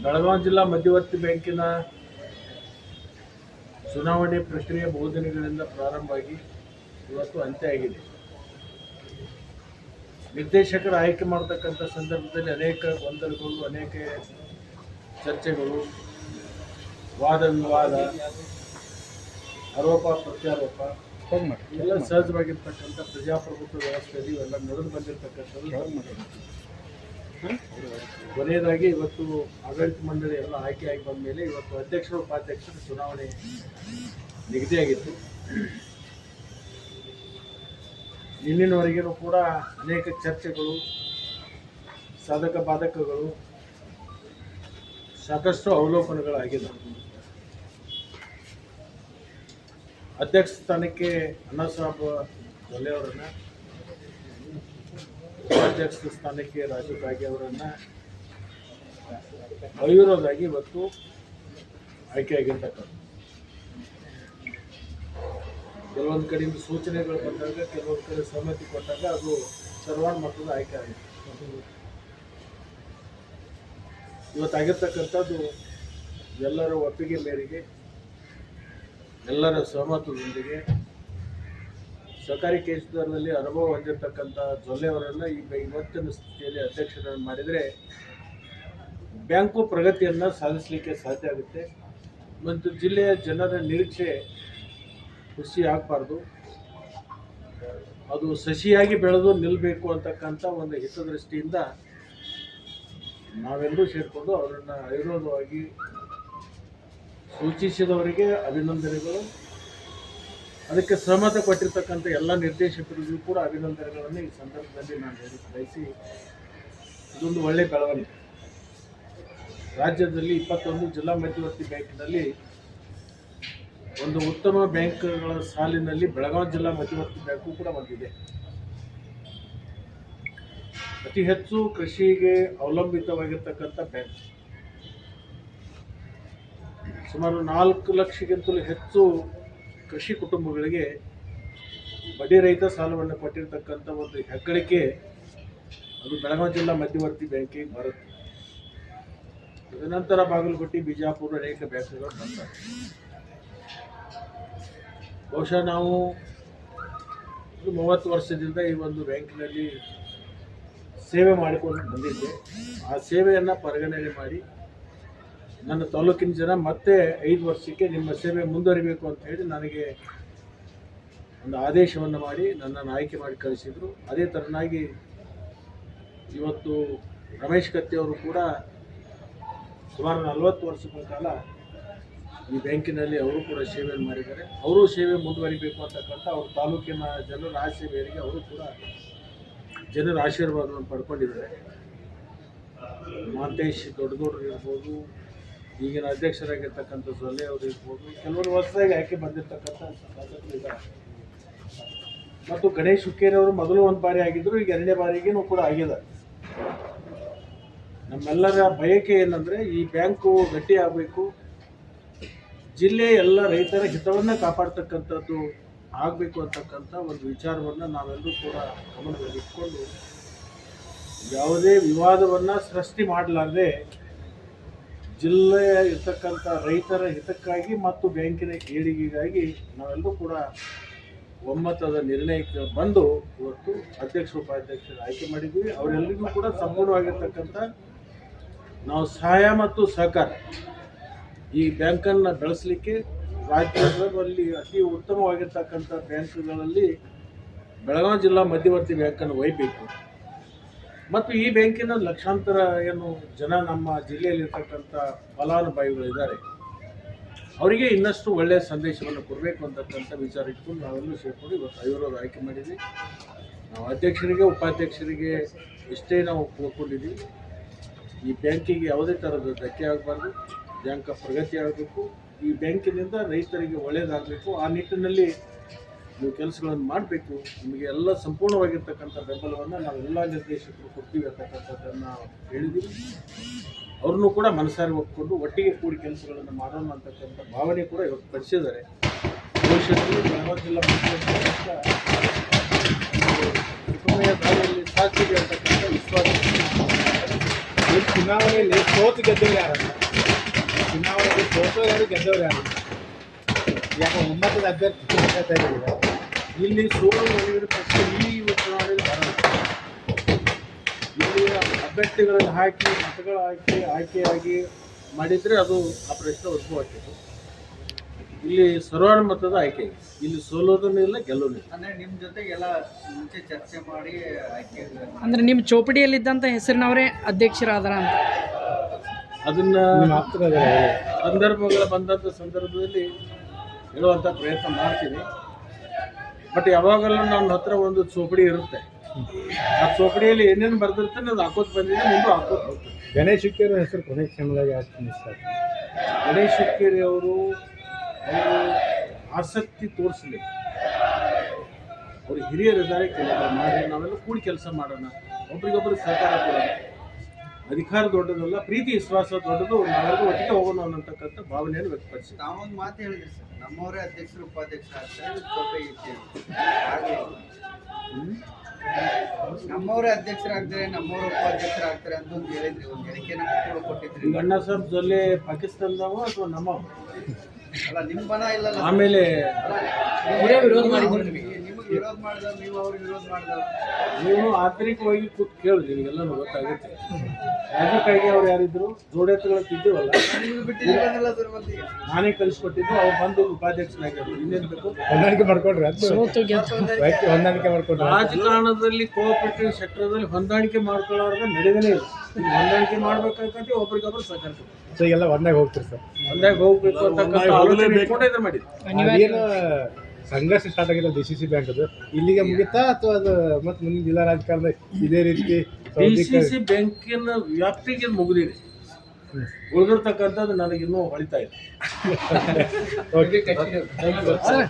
ಬೆಳಗಾವಿ ಜಿಲ್ಲಾ ಮಧ್ಯವರ್ತಿ ಬ್ಯಾಂಕಿನ ಚುನಾವಣೆ ಪ್ರಕ್ರಿಯೆ ಬಹುದಿನಗಳಿಂದ ಪ್ರಾರಂಭವಾಗಿ ಇವತ್ತು ಅಂತ್ಯ ಆಗಿದೆ. ನಿರ್ದೇಶಕರ ಆಯ್ಕೆ ಮಾಡತಕ್ಕಂಥ ಸಂದರ್ಭದಲ್ಲಿ ಅನೇಕ ಗೊಂದಲಗಳು, ಅನೇಕ ಚರ್ಚೆಗಳು, ವಾದ ವಿವಾದ, ಆರೋಪ ಪ್ರತ್ಯಾರೋಪ ಎಲ್ಲ ಸಹಜವಾಗಿರ್ತಕ್ಕಂಥ ಪ್ರಜಾಪ್ರಭುತ್ವ ವ್ಯವಸ್ಥೆಯಲ್ಲಿ ಇವೆಲ್ಲ ನಡೆದು ಬಂದಿರತಕ್ಕಂಥದ್ದು. ಕೊನೆಯದಾಗಿ ಇವತ್ತು ಆಡಳಿತ ಮಂಡಳಿ ಎಲ್ಲ ಆಯ್ಕೆಯಾಗಿ ಬಂದ ಮೇಲೆ ಇವತ್ತು ಅಧ್ಯಕ್ಷರು ಉಪಾಧ್ಯಕ್ಷರು ಚುನಾವಣೆ ನಿಗದಿಯಾಗಿತ್ತು. ನಿನ್ನಿನವರೆಗೂ ಕೂಡ ಅನೇಕ ಚರ್ಚೆಗಳು, ಸಾಧಕ ಬಾಧಕಗಳು, ಸಾಕಷ್ಟು ಅವಲೋಕನಗಳಾಗಿದೆ. ಅಧ್ಯಕ್ಷ ಸ್ಥಾನಕ್ಕೆ ಅಣ್ಣಾಸಾಹೇಬ್ ಜೊಲ್ಲೆ ಅವರನ್ನ, ಉಪಾಧ್ಯಕ್ಷ ಸ್ಥಾನಕ್ಕೆ ರಾಜು ಕಾಗೆ ಅವರನ್ನ ಅವಿರೋಧವಾಗಿ ಇವತ್ತು ಆಯ್ಕೆಯಾಗಿರ್ತಕ್ಕಂಥ. ಕೆಲವೊಂದು ಕಡೆಯಿಂದ ಸೂಚನೆಗಳು ಬಂದಾಗ, ಕೆಲವೊಂದು ಕಡೆ ಸಮ್ಮತಿ ಕೊಟ್ಟಾಗ ಅದು ಸರ್ವಾನುಮತದ ಆಯ್ಕೆ ಆಗಿದೆ. ಇವತ್ತಾಗಿರ್ತಕ್ಕಂಥದ್ದು ಎಲ್ಲರ ಒಪ್ಪಿಗೆ ಮೇರೆಗೆ, ಎಲ್ಲರ ಸಹಮತದೊಂದಿಗೆ ಸರ್ಕಾರಿ ಕೆಲಸದಲ್ಲಿ ಅನುಭವ ಹೊಂದಿರತಕ್ಕಂಥ ಜೊಲ್ಲೆ ಅವರನ್ನು ಈಗ ಇವತ್ತಿನ ಸ್ಥಿತಿಯಲ್ಲಿ ಅಧ್ಯಕ್ಷರನ್ನು ಮಾಡಿದರೆ ಬ್ಯಾಂಕು ಪ್ರಗತಿಯನ್ನು ಸಾಧಿಸಲಿಕ್ಕೆ ಸಾಧ್ಯ ಆಗುತ್ತೆ. ಮತ್ತು ಜಿಲ್ಲೆಯ ಜನರ ನಿರೀಕ್ಷೆ ಹುಸಿ ಆಗಬಾರ್ದು, ಅದು ಸಸಿಯಾಗಿ ಬೆಳೆದು ನಿಲ್ಲಬೇಕು ಅಂತಕ್ಕಂಥ ಒಂದು ಹಿತದೃಷ್ಟಿಯಿಂದ ನಾವೆಲ್ಲರೂ ಸೇರಿಕೊಂಡು ಅವರನ್ನು ಅವಿರೋಧವಾಗಿ ಸೂಚಿಸಿದವರಿಗೆ ಅಭಿನಂದನೆಗಳು, ಅದಕ್ಕೆ ಸಹಮತ ಕೊಟ್ಟಿರ್ತಕ್ಕಂಥ ಎಲ್ಲ ನಿರ್ದೇಶಕರಿಗೂ ಕೂಡ ಅಭಿನಂದನೆಗಳನ್ನು ಈ ಸಂದರ್ಭದಲ್ಲಿ ನಾನು ಬಯಸಿ, ಇದೊಂದು ಒಳ್ಳೆಯ ಬೆಳವಣಿಗೆ. ರಾಜ್ಯದಲ್ಲಿ 21 ಜಿಲ್ಲಾ ಮಧ್ಯವರ್ತಿ ಬ್ಯಾಂಕಿನಲ್ಲಿ ಒಂದು ಉತ್ತಮ ಬ್ಯಾಂಕ್ಗಳ ಸಾಲಿನಲ್ಲಿ ಬೆಳಗಾವಿ ಜಿಲ್ಲಾ ಮಧ್ಯವರ್ತಿ ಬ್ಯಾಂಕು ಕೂಡ ಬಂದಿದೆ. ಅತಿ ಹೆಚ್ಚು ಕೃಷಿಗೆ ಅವಲಂಬಿತವಾಗಿರ್ತಕ್ಕಂಥ ಬ್ಯಾಂಕ್. ಸುಮಾರು 4 ಲಕ್ಷಕ್ಕಿಂತಲೂ ಹೆಚ್ಚು ಕೃಷಿ ಕುಟುಂಬಗಳಿಗೆ ಬಡ್ಡಿ ರಹಿತ ಸಾಲವನ್ನು ಕೊಟ್ಟಿರ್ತಕ್ಕಂಥ ಒಂದು ಹೆಗ್ಗಳಿಕೆ ಅದು ಬೆಳಗಾವಿ ಜಿಲ್ಲಾ ಮಧ್ಯವರ್ತಿ ಬ್ಯಾಂಕಿಗೆ ಬರುತ್ತೆ. ತದನಂತರ ಬಾಗಲಕೋಟೆ, ಬಿಜಾಪುರ ಅನೇಕ ಬ್ಯಾಂಕ್ಗಳು ಬರ್ತಾರೆ. ಬಹುಶಃ ನಾವು 30 ವರ್ಷದಿಂದ ಈ ಒಂದು ಬ್ಯಾಂಕಿನಲ್ಲಿ ಸೇವೆ ಮಾಡಿಕೊಂಡು ಬಂದಿದ್ದೆ. ಆ ಸೇವೆಯನ್ನು ಪರಿಗಣನೆ ಮಾಡಿ ನನ್ನ ತಾಲೂಕಿನ ಜನ ಮತ್ತೆ 5 ವರ್ಷಕ್ಕೆ ನಿಮ್ಮ ಸೇವೆ ಮುಂದುವರಿಬೇಕು ಅಂತ ಹೇಳಿ ನನಗೆ ಒಂದು ಆದೇಶವನ್ನು ಮಾಡಿ ನನ್ನನ್ನು ಆಯ್ಕೆ ಮಾಡಿ ಕಳಿಸಿದರು. ಅದೇ ಥರನಾಗಿ ಇವತ್ತು ರಮೇಶ್ ಕತ್ತಿ ಅವರು ಕೂಡ ಸುಮಾರು 40 ವರ್ಷಗಳ ಕಾಲ ಈ ಬ್ಯಾಂಕಿನಲ್ಲಿ ಅವರು ಕೂಡ ಸೇವೆಯನ್ನು ಮಾಡಿದ್ದಾರೆ. ಅವರು ಸೇವೆ ಮುಂದುವರಿಬೇಕು ಅಂತಕ್ಕಂಥ ಅವ್ರ ತಾಲೂಕಿನ ಜನರ ಆಸೆ ಮೇರೆಗೆ ಅವರು ಕೂಡ ಜನರ ಆಶೀರ್ವಾದವನ್ನು ಪಡ್ಕೊಂಡಿದ್ದಾರೆ. ಮಾಂತೇಶ್ ದೊಡ್ಡಗೌಡರು ಇರ್ಬೋದು, ಈಗಿನ ಅಧ್ಯಕ್ಷರಾಗಿರ್ತಕ್ಕಂಥ ಜೊಲ್ಲೆ ಅವರು ಇರ್ಬೋದು, ಕೆಲವರು ಹೊಸದಾಗಿ ಆಯ್ಕೆ ಬಂದಿರತಕ್ಕಂಥ ಶಾಸಕರು ಇದ್ದಾರೆ. ಮತ್ತು ಗಣೇಶ್ ಹುಕ್ಕೇರಿ ಅವರು ಮೊದಲು ಒಂದು ಬಾರಿ ಆಗಿದ್ದರು, ಈಗ 2ನೇ ಬಾರಿಗೂ ಕೂಡ ಆಗಿದ್ದಾರೆ. ನಮ್ಮೆಲ್ಲರ ಬಯಕೆ ಏನಂದರೆ ಈ ಬ್ಯಾಂಕು ಗಟ್ಟಿ ಆಗಬೇಕು, ಜಿಲ್ಲೆಯ ಎಲ್ಲ ರೈತರ ಹಿತವನ್ನು ಕಾಪಾಡ್ತಕ್ಕಂಥದ್ದು ಆಗಬೇಕು ಅಂತಕ್ಕಂಥ ಒಂದು ವಿಚಾರವನ್ನು ನಾವೆಲ್ಲರೂ ಕೂಡ ಗಮನದಲ್ಲಿಟ್ಕೊಂಡು ಯಾವುದೇ ವಿವಾದವನ್ನು ಸೃಷ್ಟಿ ಮಾಡಲಾರದೆ ಜಿಲ್ಲೆಯ ಇರ್ತಕ್ಕಂಥ ರೈತರ ಹಿತಕ್ಕಾಗಿ ಮತ್ತು ಬ್ಯಾಂಕಿನ ಏಳಿಗೆಗಾಗಿ ನಾವೆಲ್ಲರೂ ಕೂಡ ಒಮ್ಮತದ ನಿರ್ಣಯಕ್ಕೆ ಬಂದು ಇವತ್ತು ಅಧ್ಯಕ್ಷ ಉಪಾಧ್ಯಕ್ಷರು ಆಯ್ಕೆ ಮಾಡಿದ್ದೀವಿ. ಅವರೆಲ್ಲರಿಗೂ ಕೂಡ ಸಂಪೂರ್ಣವಾಗಿರ್ತಕ್ಕಂಥ ನಾವು ಸಹಾಯ ಮತ್ತು ಸಹಕಾರ ಈ ಬ್ಯಾಂಕನ್ನು ಬೆಳೆಸಲಿಕ್ಕೆ ರಾಜ್ಯದಲ್ಲಿ ಅತಿ ಉತ್ತಮವಾಗಿರ್ತಕ್ಕಂಥ ಬ್ಯಾಂಕ್ಗಳಲ್ಲಿ ಬೆಳಗಾವಿ ಜಿಲ್ಲಾ ಮಧ್ಯವರ್ತಿ ಬ್ಯಾಂಕನ್ನು ಒಯ್ಯಬೇಕು. ಮತ್ತು ಈ ಬ್ಯಾಂಕಿನ ಲಕ್ಷಾಂತರ ಏನು ಜನ ನಮ್ಮ ಜಿಲ್ಲೆಯಲ್ಲಿರ್ತಕ್ಕಂಥ ಫಲಾನುಭವಿಗಳಿದ್ದಾರೆ, ಅವರಿಗೆ ಇನ್ನಷ್ಟು ಒಳ್ಳೆಯ ಸಂದೇಶವನ್ನು ಕೊಡಬೇಕು ಅಂತಕ್ಕಂಥ ವಿಚಾರ ಇಟ್ಕೊಂಡು ನಾವೆಲ್ಲೂ ಸೇರಿಕೊಂಡು ಇವತ್ತು ಅವಿರೋಧ ಆಯ್ಕೆ ಮಾಡಿದ್ವಿ. ನಾವು ಅಧ್ಯಕ್ಷರಿಗೆ ಉಪಾಧ್ಯಕ್ಷರಿಗೆ ಇಷ್ಟೇ ನಾವು ಕೋರ್ಕೊಂಡಿದ್ದೀವಿ. ಈ ಬ್ಯಾಂಕಿಗೆ ಯಾವುದೇ ಥರದ ಧಕ್ಕೆ ಆಗಬಾರ್ದು, ಬ್ಯಾಂಕ್ ಪ್ರಗತಿ ಆಗಬೇಕು, ಈ ಬ್ಯಾಂಕಿನಿಂದ ರೈತರಿಗೆ ಒಳ್ಳೆಯದಾಗಬೇಕು. ಆ ನಿಟ್ಟಿನಲ್ಲಿ ನೀವು ಕೆಲಸಗಳನ್ನು ಮಾಡಬೇಕು. ನಿಮಗೆ ಎಲ್ಲ ಸಂಪೂರ್ಣವಾಗಿರ್ತಕ್ಕಂಥ ಬೆಂಬಲವನ್ನು ನಾವೆಲ್ಲ ನಿರ್ದೇಶಕರು ಕೊಡ್ತೀವಿ ಅಂತಕ್ಕಂಥದ್ದನ್ನು ಹೇಳಿದ್ದೀವಿ. ಅವ್ರನ್ನೂ ಕೂಡ ಮನಸಾರಿ ಒಪ್ಪಿಕೊಂಡು ಒಟ್ಟಿಗೆ ಕೂಡಿ ಕೆಲಸಗಳನ್ನು ಮಾಡೋಣ ಅಂತಕ್ಕಂಥ ಭಾವನೆ ಕೂಡ ಇವತ್ತು ಪಡಿಸಿದ್ದಾರೆ. ಭವಿಷ್ಯದಲ್ಲಿ ಬೆಳಗಾವಿ ಜಿಲ್ಲಾ ಸುಖಮಯ ದಾರಿಯಲ್ಲಿ ಸಾಧ್ಯ ಅಂತಕ್ಕಂಥ ವಿಶ್ವಾಸ ಚುನಾವಣೆಯಲ್ಲಿ ಸೋತು ಗೆದ್ದವ್ರು ಯಾರು? ಚುನಾವಣೆಯಲ್ಲಿ ಸೋತು ಯಾರು ಗೆದ್ದವ್ರು ಯಾರು? ಯಾಕೆ ಒಮ್ಮತದ ಅಭ್ಯರ್ಥಿ ಹೇಳ್ತಾ ಇದ್ದೀರಾ? ಇಲ್ಲಿ ಸೋಲು ಗೆಲುವಿನ ಪ್ರಶ್ನೆ ಈ ಚುನಾವಣೆಯಲ್ಲಿ ಬರಲ್ಲ. ಇಲ್ಲಿ ಅಭ್ಯರ್ಥಿಗಳನ್ನು ಹಾಕಿ ಮತಗಳು ಹಾಕಿ ಆಯ್ಕೆಯಾಗಿ ಮಾಡಿದರೆ ಅದು ಆ ಪ್ರಶ್ನೆ ಉದ್ಭವ ಆಗ್ತದೆ. ಇಲ್ಲಿ ಸರ್ವಾನುಮತದ ಆಯ್ಕೆ ಇದೆ. ಇಲ್ಲಿ ಸೋಲೋದೂ ಇಲ್ಲ, ಗೆಲ್ಲೋದು ಇಲ್ಲ. ಅಂದರೆ ನಿಮ್ಮ ಜೊತೆಗೆಲ್ಲ ಮುಂಚೆ ಚರ್ಚೆ ಮಾಡಿ ಆಯ್ಕೆ ಅಂದ್ರೆ ನಿಮ್ಮ ಚೌಪಡಿಯಲ್ಲಿದ್ದಂಥ ಹೆಸರಿನವರೇ ಅಧ್ಯಕ್ಷರಾದರ ಅಂತ ಅದನ್ನ ನಿಮ್ಮ ಆಪ್ತರಾದ ಸಂದರ್ಭಗಳು ಬಂದಂಥ ಸಂದರ್ಭದಲ್ಲಿ ಹೇಳುವಂಥ ಪ್ರಯತ್ನ ಮಾಡ್ತೀನಿ. ಬಟ್ ಯಾವಾಗಲೂ ನನ್ನ ಹತ್ರ ಒಂದು ಚೋಪಡಿ ಇರುತ್ತೆ. ಆ ಚೋಪಡಿಯಲ್ಲಿ ಏನೇನು ಬರ್ದಿರ್ತಾನೆ ಅದು ಹಾಕೋದು ಬಂದಿದೆ, ಮುಂದೆ ಹಾಕೋದು ಹೋಗ್ತದೆ. ಗಣೇಶ್ ಹುಕ್ಕೇರಿ ಹೆಸರು ಕೊನೆ ಕ್ಷಣದಾಗ ಯಾಕೆ ಮಿಸ್ ಆಗ್ತದೆ? ಗಣೇಶ್ ಹುಕ್ಕೇರಿ ಅವರು ಆಸಕ್ತಿ ತೋರಿಸಲಿ. ಅವರು ಹಿರಿಯರಿದ್ದಾರೆ, ಕೆಲಸ ಮಾಡಿ ನಾವೆಲ್ಲ ಕೂಡಿ ಕೆಲಸ ಮಾಡೋಣ, ಒಬ್ರಿಗೊಬ್ಬರು ಸಹಕಾರ ಕೊಡೋಣ. ಅಧಿಕಾರ ದೊಡ್ಡದಲ್ಲ, ಪ್ರೀತಿ ವಿಶ್ವಾಸ ದೊಡ್ಡದು, ನಾವೆಲ್ಲರೂ ಒಟ್ಟಿಗೆ ಹೋಗೋಣ ಅನ್ನತಕ್ಕಂಥ ಭಾವನೆಯನ್ನು ವ್ಯಕ್ತಪಡಿಸಿ. ತಾವೊಂದು ಮಾತು ಹೇಳಿದ್ರಿ ಸರ್, ನಮ್ಮವರೇ ಅಧ್ಯಕ್ಷರು ಉಪಾಧ್ಯಕ್ಷರು ಆಗ್ತಾರೆ, ಜೊತೆ ಇತ್ತು ನಮ್ಮವರೇ ಅಧ್ಯಕ್ಷರಾಗ್ತಾರೆ, ನಮ್ಮವರೇ ಉಪಾಧ್ಯಕ್ಷರಾಗ್ತಾರೆ ಅಂತ ಒಂದು ಹೇಳಿದ್ರಿ, ಒಂದು ಹೇಳಿಕೆನ ಕೂಡ ಕೊಟ್ಟಿದ್ರಿ. ಈಗ ಅಣ್ಣ ಸಾಹೇಬ್ ಜೊಲ್ಲೆ ಪಾಕಿಸ್ತಾನದವ ಅಥವಾ ನಮ್ಮ ಅಲ್ಲ ನಿಮ್ಮ ಬನ ಇಲ್ಲಲ್ಲ, ಆಮೇಲೆ ವಿರೋಧ ಮಾಡಿದ್ರು. ನಿಮಗೆ ವಿರೋಧ ಮಾಡಿದವ್ರು, ನೀವು ಅವ್ರಿಗೆ ವಿರೋಧ ಮಾಡಿದವ್ರು. ನೀವು ಆಂತರಿಕವಾಗಿ ಕೂತು ಕೇಳಿದ್ರಿ, ನಿಮಗೆಲ್ಲ ಗೊತ್ತಾಗುತ್ತೆ. ರಾಜೀವ್ ಕಾಯ್ಗೆ ಅವ್ರು ಯಾರಿದ್ರು, ಜೋಡೆತ್ತುಗಳು ತಿದ್ದೀವಲ್ಲ, ನಿಮ್ಗೆ ಬಿಟ್ಟಿದ್ದು ಬಂದಿಲ್ಲ ಸರ್. ಮತ್ತೆ ಈಗ ನಾನೇ ಕಳಿಸ್ಕೊಟ್ಟಿದ್ದು, ಅವ್ರು ಬಂದು ಉಪಾಧ್ಯಕ್ಷನಾಗಿದ್ರು. ಇನ್ನೇನು ಬೇಕು? ಹೊಂದಾಣಿಕೆ ಮಾಡ್ಕೊಡ್ರಿ ಅದು ಸೋತು ಗೆದ್ದು ವೈಯಕ್ತಿಕ ಹೊಂದಾಣಿಕೆ ಮಾಡ್ಕೊಡ್ರಿ. ರಾಜಕಾರಣದಲ್ಲಿ ಕೋಆಪರೇಟಿವ್ ಸೆಕ್ಟರ್ದಲ್ಲಿ ಹೊಂದಾಣಿಕೆ ಮಾಡ್ಕೊಳ್ಳೋರ್ಗ ನಡೆದೇ ಇಲ್ಲ. ಈಗ ಹೊಂದಾಣಿಕೆ ಮಾಡ್ಬೇಕಾಗತ್ತೆ, ಒಬ್ರಿಗೊಬ್ರು ಸಹಕಾರ ಕೊಡ್ತಾರೆ. ಸೊ ಈಗೆಲ್ಲ ಒಂದಾಗ ಹೋಗ್ತೀರಿ ಸರ್? ಒಂದಾಗ ಹೋಗ್ಬೇಕು ಅಂತಕ್ಕಂಥ ಆಲೋಚನೆ ಇಟ್ಕೊಂಡೇ ಇದನ್ನ ಮಾಡಿದ್ವಿ. ಏನು ಸಂಘರ್ಷ ಸ್ಟಾರ್ಟ್ ಆಗಿಲ್ಲ DCC ಬ್ಯಾಂಕ್ ಅದು ಇಲ್ಲಿಗೆ ಮುಗಿತಾ ಅಥವಾ ಅದು ಮತ್ತೆ ಮುಂದಿನ ಜಿಲ್ಲಾ ರಾಜಕಾರಣದ ಇದೇ ರೀತಿ DCC ಬ್ಯಾಂಕಿನ ವ್ಯಾಪ್ತಿಗೆ ಮುಗಿದಿದೆ. ಉಳಿದಿರ್ತಕ್ಕಂಥದ್ದು ನನಗಿನ್ನೂ ಹೊಳಿತಾ ಇದೆ. Okay sir